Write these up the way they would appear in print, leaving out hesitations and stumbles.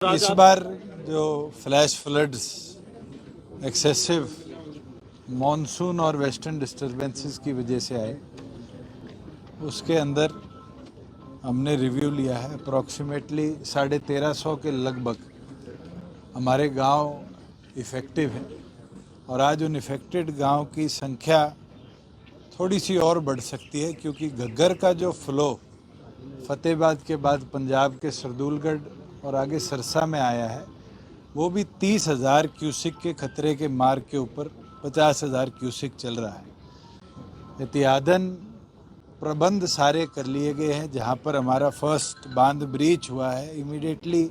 इस बार जो flash floods, excessive monsoon और वेस्टर्न डिस्टर्बेंसेस की वजह से आए, उसके अंदर हमने रिव्यू लिया है। अप्रॉक्सीमेटली 1350 के लगभग हमारे गांव इफ़ेक्टिव हैं और आज उन इफ़ेक्टेड गांव की संख्या थोड़ी सी और बढ़ सकती है, क्योंकि घग्गर का जो फ्लो फतेहाबाद के बाद पंजाब के सरदूलगढ़ और आगे सरसा में आया है, वो भी 30,000 क्यूसिक के खतरे के मार्ग के ऊपर 50,000 क्यूसिक चल रहा है। एहतियातन प्रबंध सारे कर लिए गए हैं। जहाँ पर हमारा फर्स्ट बांध ब्रीच हुआ है, इमीडिएटली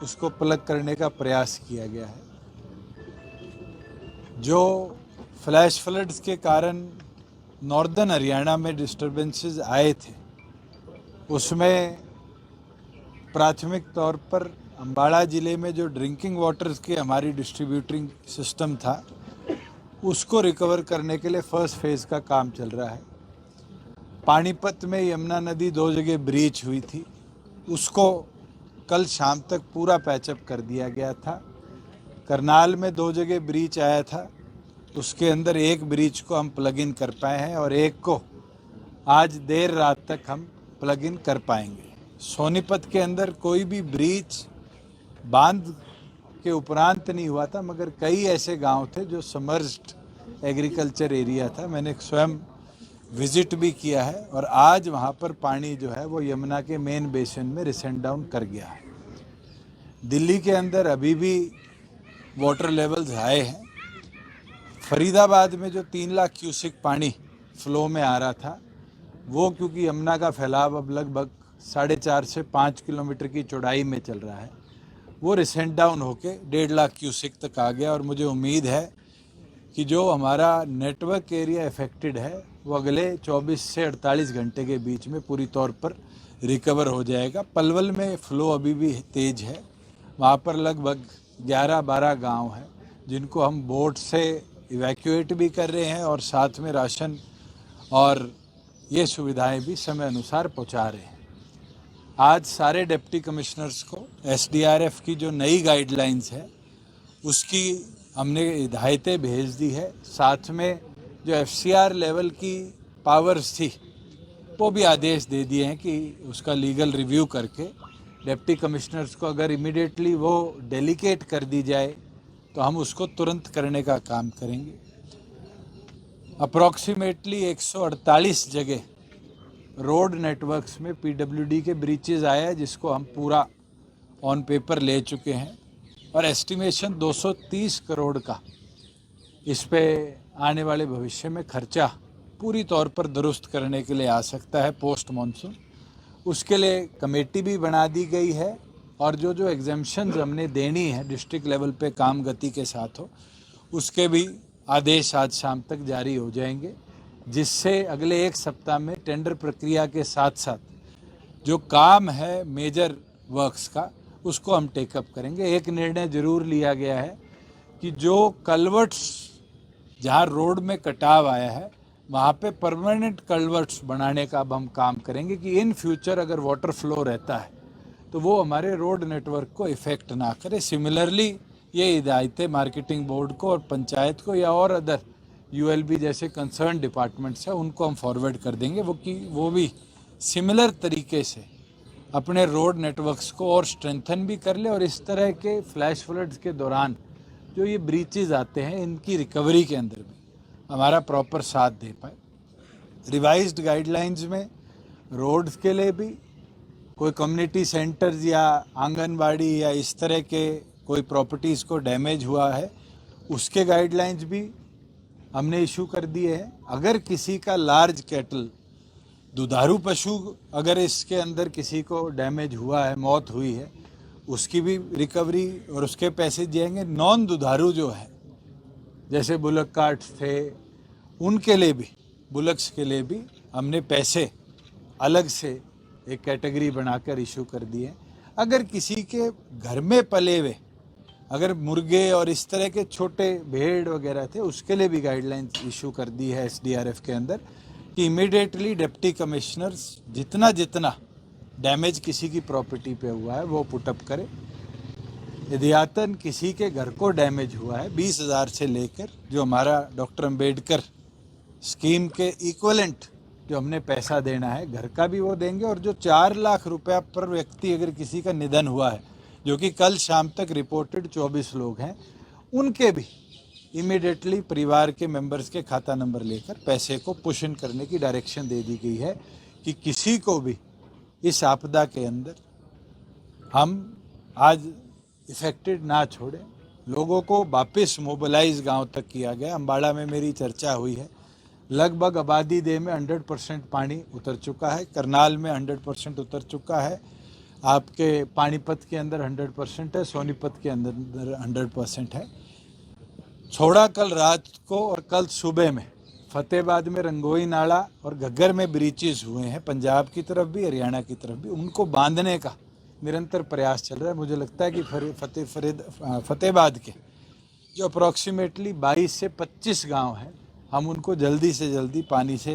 उसको प्लग करने का प्रयास किया गया है। जो फ्लैश फ्लड्स के कारण नॉर्दर्न हरियाणा में डिस्टर्बेंसेस आए थे, उसमें प्राथमिक तौर पर अम्बाड़ा ज़िले में जो ड्रिंकिंग वाटर्स की हमारी डिस्ट्रीब्यूटिंग सिस्टम था, उसको रिकवर करने के लिए फर्स्ट फेज़ का काम चल रहा है। पानीपत में यमुना नदी 2 जगह ब्रीच हुई थी, उसको कल शाम तक पूरा पैचअप कर दिया गया था। करनाल में 2 जगह ब्रीच आया था, उसके अंदर एक ब्रीच को हम प्लग इन कर पाए हैं और एक को आज देर रात तक हम प्लग इन कर पाएंगे। सोनीपत के अंदर कोई भी ब्रीच बांध के उपरांत नहीं हुआ था, मगर कई ऐसे गांव थे जो समर्ज्ड एग्रीकल्चर एरिया था। मैंने स्वयं विजिट भी किया है और आज वहाँ पर पानी जो है वो यमुना के मेन बेसिन में रिसेंट डाउन कर गया है। दिल्ली के अंदर अभी भी वाटर लेवल्स हाई हैं। फरीदाबाद में जो 3 लाख क्यूसिक पानी फ्लो में आ रहा था, वो क्योंकि यमुना का फैलाव अब लगभग 4.5 से 5 किलोमीटर की चौड़ाई में चल रहा है, वो रिसेंट डाउन होके 1.5 लाख क्यूसिक तक आ गया। और मुझे उम्मीद है कि जो हमारा नेटवर्क एरिया इफेक्टेड है, वो अगले 24 से 48 घंटे के बीच में पूरी तौर पर रिकवर हो जाएगा। पलवल में फ़्लो अभी भी तेज है, वहाँ पर लगभग 11-12 गांव हैं जिनको हम बोट से इवैक्यूएट भी कर रहे हैं और साथ में राशन और ये सुविधाएं भी समय अनुसार पहुँचा रहे हैं। आज सारे डिप्टी कमिश्नर्स को एसडीआरएफ की जो नई गाइडलाइंस है उसकी हमने हिदायतें भेज दी है। साथ में जो एफसीआर लेवल की पावर्स थी, वो भी आदेश दे दिए हैं कि उसका लीगल रिव्यू करके डिप्टी कमिश्नर्स को अगर इमीडिएटली वो डेलीकेट कर दी जाए तो हम उसको तुरंत करने का काम करेंगे। अप्रॉक्सीमेटली 148 जगह रोड नेटवर्क्स में पीडब्ल्यूडी के ब्रीचेस आया है, जिसको हम पूरा ऑन पेपर ले चुके हैं और एस्टिमेशन 230 करोड़ का इस पे आने वाले भविष्य में खर्चा पूरी तौर पर दुरुस्त करने के लिए आ सकता है पोस्ट मॉनसून। उसके लिए कमेटी भी बना दी गई है और जो जो एग्जेम्पशंस हमने देनी है डिस्ट्रिक्ट लेवल पे काम गति के साथ हो, उसके भी आदेश आज शाम तक जारी हो जाएंगे, जिससे अगले 1 सप्ताह में टेंडर प्रक्रिया के साथ साथ जो काम है मेजर वर्क्स का, उसको हम टेकअप करेंगे। एक निर्णय जरूर लिया गया है कि जो कल्वर्ट्स जहाँ रोड में कटाव आया है, वहाँ पे परमानेंट कल्वर्ट्स बनाने का अब हम काम करेंगे कि इन फ्यूचर अगर वाटर फ्लो रहता है तो वो हमारे रोड नेटवर्क को इफ़ेक्ट ना करे। सिमिलरली ये हिदायतें मार्केटिंग बोर्ड को और पंचायत को या और अदर यूएलबी जैसे कंसर्न डिपार्टमेंट्स हैं उनको हम फॉरवर्ड कर देंगे, वो भी सिमिलर तरीके से अपने रोड नेटवर्क्स को और स्ट्रेंथन भी कर ले और इस तरह के फ्लैश फ्लड्स के दौरान जो ये ब्रीचेस आते हैं, इनकी रिकवरी के अंदर भी हमारा प्रॉपर साथ दे पाए। रिवाइज्ड गाइडलाइंस में रोड्स के लिए भी कोई कम्युनिटी सेंटर्स या आंगनबाड़ी या इस तरह के कोई प्रॉपर्टीज़ को डैमेज हुआ है, उसके गाइडलाइंस भी हमने इशू कर दिए हैं। अगर किसी का लार्ज कैटल, दुधारू पशु अगर इसके अंदर किसी को डैमेज हुआ है, मौत हुई है, उसकी भी रिकवरी और उसके पैसे दिएंगे। नॉन दुधारू जो है, जैसे बुलक कार्ट्स थे, उनके लिए भी, बुलक्स के लिए भी हमने पैसे अलग से एक कैटेगरी बनाकर इशू कर दिए। अगर किसी के घर में पले हुए अगर मुर्गे और इस तरह के छोटे भेड़ वगैरह थे, उसके लिए भी गाइडलाइंस इशू कर दी है एसडीआरएफ के अंदर कि इमीडिएटली डिप्टी कमिश्नर्स जितना जितना डैमेज किसी की प्रॉपर्टी पे हुआ है वो पुटअप करे। इदियातन किसी के घर को डैमेज हुआ है 20,000 से लेकर जो हमारा डॉक्टर अंबेडकर स्कीम के इक्वलेंट जो हमने पैसा देना है घर का भी वो देंगे, और जो 4 लाख रुपया पर व्यक्ति अगर किसी का निधन हुआ है, जो कि कल शाम तक रिपोर्टेड 24 लोग हैं, उनके भी इमीडिएटली परिवार के मेंबर्स के खाता नंबर लेकर पैसे को पुश इन करने की डायरेक्शन दे दी गई है कि किसी को भी इस आपदा के अंदर हम आज इफेक्टेड ना छोड़ें। लोगों को वापस मोबिलाइज गांव तक किया गया। अम्बाड़ा में मेरी चर्चा हुई है, लगभग आबादी देह में 100% पानी उतर चुका है, करनाल में 100% उतर चुका है, आपके पानीपत के अंदर 100% है, सोनीपत के अंदर 100% है। छोड़ा कल रात को और कल सुबह में फतेहाबाद में रंगोई नाला और घग्गर में ब्रीचेस हुए हैं, पंजाब की तरफ भी हरियाणा की तरफ भी, उनको बांधने का निरंतर प्रयास चल रहा है। मुझे लगता है कि फतेहाबाद के जो अप्रॉक्सीमेटली 22 से 25 गांव हैं, हम उनको जल्दी से जल्दी पानी से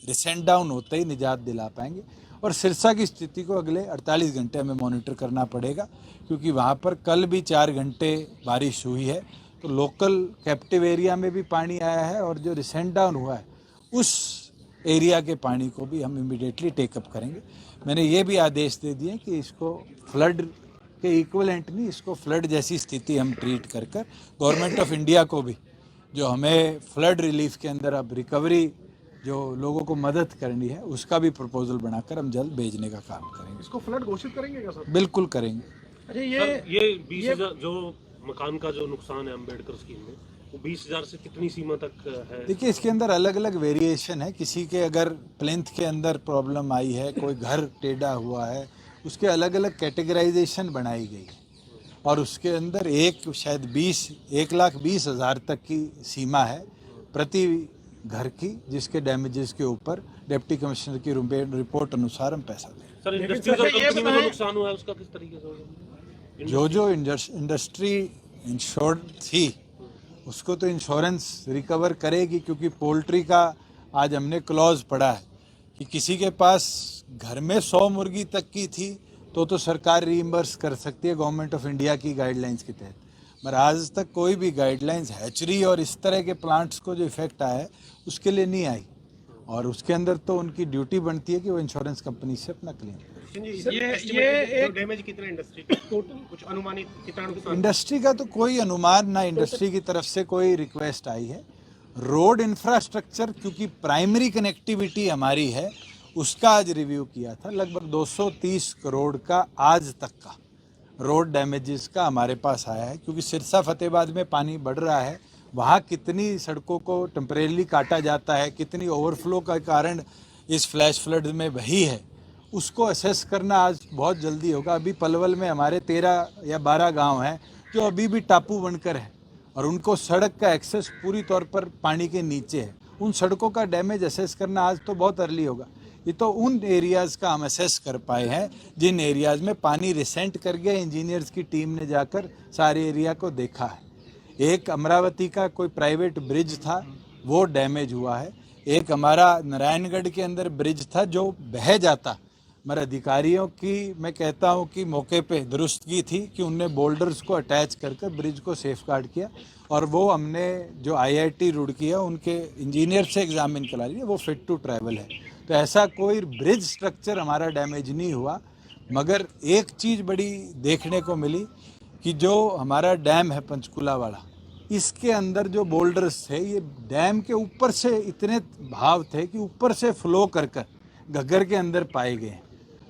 रिसेंट डाउन होते ही निजात दिला पाएंगे। और सिरसा की स्थिति को अगले 48 घंटे हमें मॉनिटर करना पड़ेगा, क्योंकि वहाँ पर कल भी 4 घंटे बारिश हुई है, तो लोकल कैप्टिव एरिया में भी पानी आया है, और जो रिसेंट डाउन हुआ है उस एरिया के पानी को भी हम इमीडिएटली टेकअप करेंगे। मैंने ये भी आदेश दे दिए कि इसको फ्लड के इक्वलेंट नहीं, इसको फ्लड जैसी स्थिति हम ट्रीट कर कर गवर्नमेंट ऑफ इंडिया को भी जो हमें फ्लड रिलीफ के अंदर अब रिकवरी जो लोगों को मदद करनी है उसका भी प्रपोजल बनाकर हम जल्द भेजने का काम करेंगे। इसको फ्लड घोषित करेंगे क्या सर? बिल्कुल करेंगे। अच्छा, ये 20,000 जो मकान का जो नुकसान है अम्बेडकर स्कीम में, वो 20,000 से कितनी सीमा तक है? देखिए, इसके अंदर अलग अलग वेरिएशन है। किसी के अगर प्लेंथ के अंदर प्रॉब्लम आई है, कोई घर टेढ़ा हुआ है, उसके अलग अलग कैटेगराइजेशन बनाई गई है, और उसके अंदर शायद 1,20,000 तक की सीमा है प्रति घर की, जिसके डैमेजेस के ऊपर डिप्टी कमिश्नर की रिपोर्ट अनुसार हम पैसा दें। सर, इंडस्ट्री और कंपनी में जो नुकसान हुआ है उसका किस तरीके से होगा? जो इंडस्ट्री इंश्योर्ड थी उसको तो इंश्योरेंस रिकवर करेगी, क्योंकि पोल्ट्री का आज हमने क्लॉज पढ़ा है कि किसी के पास घर में 100 मुर्गी तक की थी तो सरकार रीइंबर्स कर सकती है गवर्नमेंट ऑफ इंडिया की गाइडलाइंस के तहत, मगर आज तक कोई भी गाइडलाइंस हैचरी और इस तरह के प्लांट्स को जो इफेक्ट आया है उसके लिए नहीं आई, और उसके अंदर तो उनकी ड्यूटी बनती है कि वो इंश्योरेंस कंपनी से अपना क्लेम करें। ये डैमेज कितना इंडस्ट्री का टोटल कुछ अनुमानित कितना? इंडस्ट्री का तो कोई अनुमान ना इंडस्ट्री की तरफ से कोई रिक्वेस्ट आई है। रोड इंफ्रास्ट्रक्चर क्योंकि प्राइमरी कनेक्टिविटी हमारी है, उसका आज रिव्यू किया था। लगभग 230 करोड़ का आज तक का रोड डैमेजेस का हमारे पास आया है, क्योंकि सिरसा फतेहाबाद में पानी बढ़ रहा है, वहाँ कितनी सड़कों को टेम्परेली काटा जाता है, कितनी ओवरफ्लो का कारण इस फ्लैश फ्लड में वही है, उसको असेस करना आज बहुत जल्दी होगा। अभी पलवल में हमारे 13 या 12 गांव हैं जो अभी भी टापू बनकर है, और उनको सड़क का एक्सेस पूरी तौर पर पानी के नीचे है। उन सड़कों का डैमेज असेस करना आज तो बहुत अर्ली होगा। ये तो उन एरियाज़ का हम असेस कर पाए हैं जिन एरियाज़ में पानी रिसेंट कर गया। इंजीनियर्स की टीम ने जाकर सारे एरिया को देखा है। एक अमरावती का कोई प्राइवेट ब्रिज था, वो डैमेज हुआ है। एक हमारा नारायणगढ़ के अंदर ब्रिज था जो बह जाता, मगर अधिकारियों की मैं कहता हूँ कि मौके पे दुरुस्तगी थी कि उनने बोल्डर्स को अटैच कर ब्रिज को सेफ गार्ड किया, और वो हमने जो IIT रुड़की है उनके इंजीनियर से एग्जामिन करा लिया, वो फिट टू ट्रैवल है। तो ऐसा कोई ब्रिज स्ट्रक्चर हमारा डैमेज नहीं हुआ। मगर एक चीज़ बड़ी देखने को मिली कि जो हमारा डैम है पंचकुला वाला, इसके अंदर जो बोल्डर्स थे ये डैम के ऊपर से इतने भाव थे कि ऊपर से फ्लो कर घग्गर के अंदर पाए गए।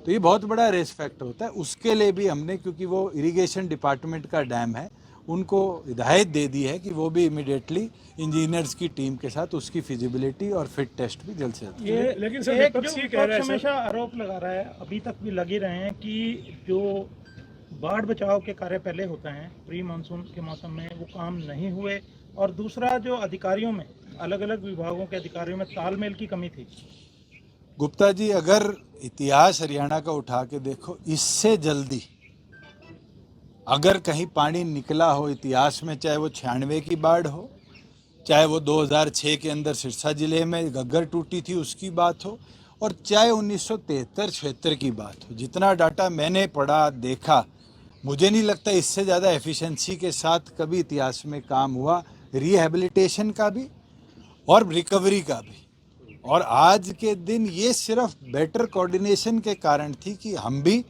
तो ये बहुत बड़ा रेस फैक्टर होता है। उसके लिए भी हमने, क्योंकि वो इरिगेशन डिपार्टमेंट का डैम है, उनको हिदायत दे दी है कि वो भी इमीडिएटली इंजीनियर्स की टीम के साथ उसकी फिजिबिलिटी और फिट टेस्ट भी जल्द से जल्द। लेकिन सर विपक्ष हमेशा आरोप लगा रहा है, अभी तक भी लगे रहे हैं कि जो बाढ़ बचाव के कार्य पहले होते हैं प्री मानसून के मौसम में, वो काम नहीं हुए, और दूसरा जो अधिकारियों में, अलग अलग विभागों के अधिकारियों में तालमेल की कमी थी। गुप्ता जी, अगर इतिहास हरियाणा का उठा के देखो, इससे जल्दी अगर कहीं पानी निकला हो इतिहास में, चाहे वो 96 की बाढ़ हो, चाहे वो 2006 के अंदर सिरसा जिले में घग्गर टूटी थी उसकी बात हो, और चाहे 1973-76 की बात हो, जितना डाटा मैंने पढ़ा देखा, मुझे नहीं लगता इससे ज़्यादा एफिशिएंसी के साथ कभी इतिहास में काम हुआ, रिहैबिलिटेशन का भी और रिकवरी का भी। और आज के दिन ये सिर्फ बेटर कोऑर्डिनेशन के कारण थी कि हम भी,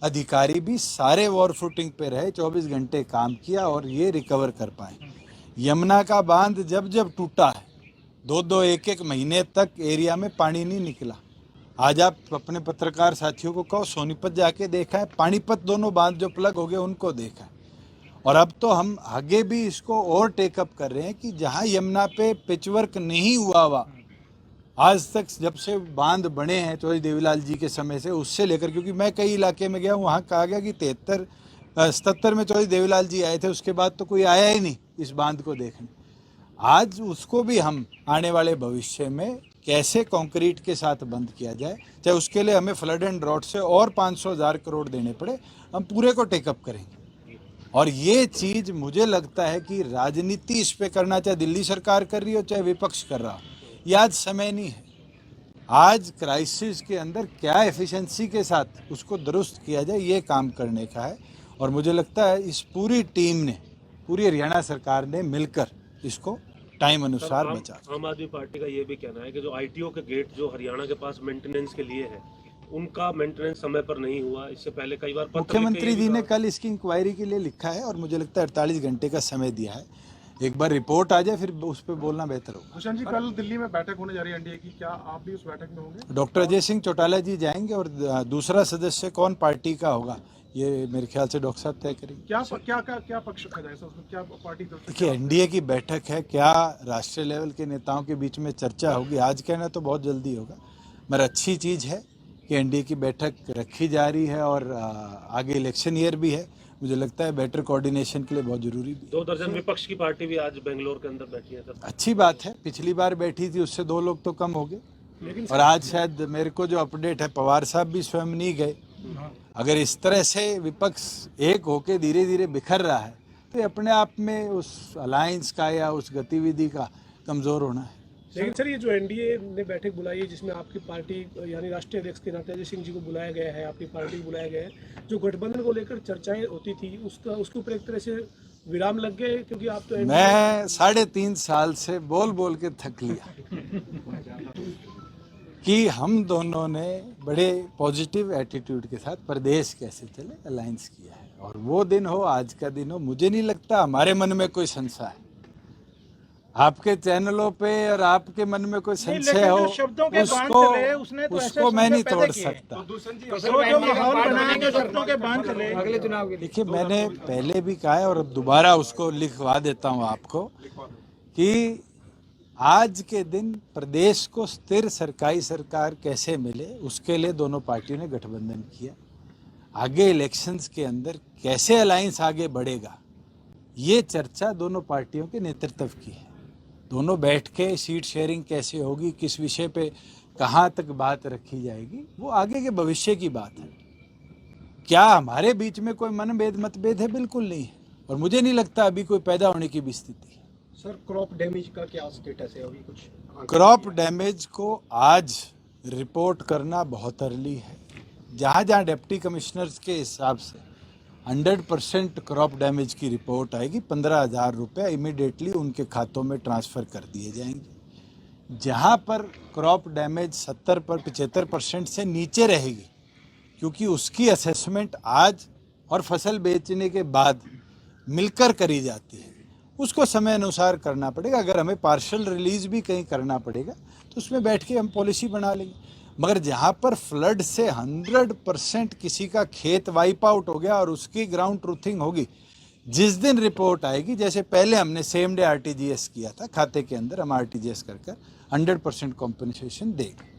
अधिकारी भी सारे वॉर फुटिंग पे रहे, 24 घंटे काम किया और ये रिकवर कर पाए। यमुना का बांध जब जब टूटा है, 2-2 1-1 महीने तक एरिया में पानी नहीं निकला। आज आप अपने पत्रकार साथियों को कहो, सोनीपत जाके देखा है, पानीपत दोनों बांध जो प्लग हो गए उनको देखा है। और अब तो हम आगे भी इसको और टेकअप कर रहे हैं कि जहाँ यमुना पे पिचवर्क नहीं हुआ आज तक, जब से बांध बने हैं चौधरी देवीलाल जी के समय से, उससे लेकर, क्योंकि मैं कई इलाके में गया हूँ, वहाँ कहा गया कि 77 में चौधरी देवीलाल जी आए थे, उसके बाद तो कोई आया ही नहीं इस बांध को देखने। आज उसको भी हम आने वाले भविष्य में कैसे कंक्रीट के साथ बंद किया जाए, चाहे उसके लिए हमें फ्लड एंड ड्रॉट से और 500,000 करोड़ देने पड़े, हम पूरे को टेकअप करेंगे। और ये चीज़ मुझे लगता है कि राजनीति इस पे करना, चाहे दिल्ली सरकार कर रही हो चाहे विपक्ष कर रहा हो, ये आज समय नहीं है। आज क्राइसिस के अंदर क्या एफिशिएंसी के साथ उसको दुरुस्त किया जाए, ये काम करने का है। और मुझे लगता है इस पूरी टीम ने, पूरी हरियाणा सरकार ने मिलकर इसको टाइम अनुसार बचा। आम आदमी पार्टी का ये भी कहना है कि जो आईटीओ के गेट जो हरियाणा के पास मेंटेनेंस के लिए है, उनका मेंटेनेंस समय पर नहीं हुआ। इससे पहले कई बार मुख्यमंत्री जी ने कल इसकी इंक्वायरी के लिए लिखा है और मुझे लगता है 48 घंटे का समय दिया है। एक बार रिपोर्ट आ जाए फिर उस पर बोलना बेहतर होगा। भूषण जी, कल दिल्ली में बैठक होने जा रही है एनडीए की, क्या आप भी उस बैठक में होंगे? डॉक्टर अजय सिंह चौटाला जी जाएंगे और दूसरा सदस्य कौन पार्टी का होगा ये मेरे ख्याल से डॉक्टर साहब तय करेंगे। क्या पक्ष रखा जाए उसमें, क्या पार्टी? देखिए, एनडीए की बैठक है, क्या राष्ट्रीय लेवल के नेताओं के बीच में चर्चा होगी आज कहना तो बहुत जल्दी होगा, मगर अच्छी चीज़ है कि एनडीए की बैठक रखी जा रही है और आगे इलेक्शन ईयर भी है। मुझे लगता है बेटर कोऑर्डिनेशन के लिए बहुत जरूरी भी। 2 दर्जन विपक्ष की पार्टी भी आज बेंगलोर के अंदर बैठी है। अच्छी बात है, पिछली बार बैठी थी उससे 2 लोग तो कम हो गए और आज शायद मेरे को जो अपडेट है पवार साहब भी स्वयं नहीं गए। अगर इस तरह से विपक्ष एक होके धीरे धीरे बिखर रहा है तो ये अपने आप में उस अलायंस का या उस गतिविधि का कमज़ोर होना है। लेकिन सर, ये जो एनडीए ने बैठक बुलाई है जिसमें आपकी पार्टी यानी राष्ट्रीय अध्यक्ष के नाते अजय सिंह जी को बुलाया गया है, आपकी पार्टी को बुलाया गया है, जो गठबंधन को लेकर चर्चाएं होती थी उसके ऊपर एक तरह से विराम लग गए, क्योंकि आप तो मैं 3.5 साल से बोल बोल के थक लिया कि हम दोनों ने बड़े पॉजिटिव एटीट्यूड के साथ प्रदेश कैसे चले अलायंस किया है और वो दिन हो, आज का दिन हो, मुझे नहीं लगता हमारे मन में कोई संशय है। आपके चैनलों पे और आपके मन में कोई संशय हो उसको मैं नहीं तोड़ सकता। देखिए, मैंने पहले भी कहा है और अब दोबारा उसको लिखवा देता हूँ आपको कि आज के दिन प्रदेश को स्थिर सरकारी सरकार कैसे मिले, उसके लिए दोनों पार्टियों ने गठबंधन किया। आगे इलेक्शंस के अंदर कैसे अलायंस आगे बढ़ेगा, ये चर्चा दोनों पार्टियों के नेतृत्व की है। दोनों बैठ के सीट शेयरिंग कैसे होगी, किस विषय पे कहाँ तक बात रखी जाएगी, वो आगे के भविष्य की बात है। क्या हमारे बीच में कोई मतभेद है? बिल्कुल नहीं है और मुझे नहीं लगता अभी कोई पैदा होने की भी स्थिति है। सर, क्रॉप डैमेज का क्या स्टेटस है अभी? कुछ क्रॉप डैमेज को आज रिपोर्ट करना बहुत अर्ली है। जहाँ जहाँ डिप्टी कमिश्नर्स के हिसाब से 100% क्रॉप डैमेज की रिपोर्ट आएगी, 15,000 रुपये इमीडिएटली उनके खातों में ट्रांसफ़र कर दिए जाएंगे। जहाँ पर क्रॉप डैमेज 75% से नीचे रहेगी, क्योंकि उसकी असेसमेंट आज और फसल बेचने के बाद मिलकर करी जाती है, उसको समय अनुसार करना पड़ेगा। अगर हमें पार्शियल रिलीज भी कहीं करना पड़ेगा तो उसमें बैठ के हम पॉलिसी बना लेंगे। मगर जहाँ पर फ्लड से 100% किसी का खेत वाइप आउट हो गया और उसकी ग्राउंड ट्रूथिंग होगी, जिस दिन रिपोर्ट आएगी, जैसे पहले हमने सेम डे आरटीजीएस किया था, खाते के अंदर हम आरटीजीएस कर 100% कॉम्पनसेशन देंगे।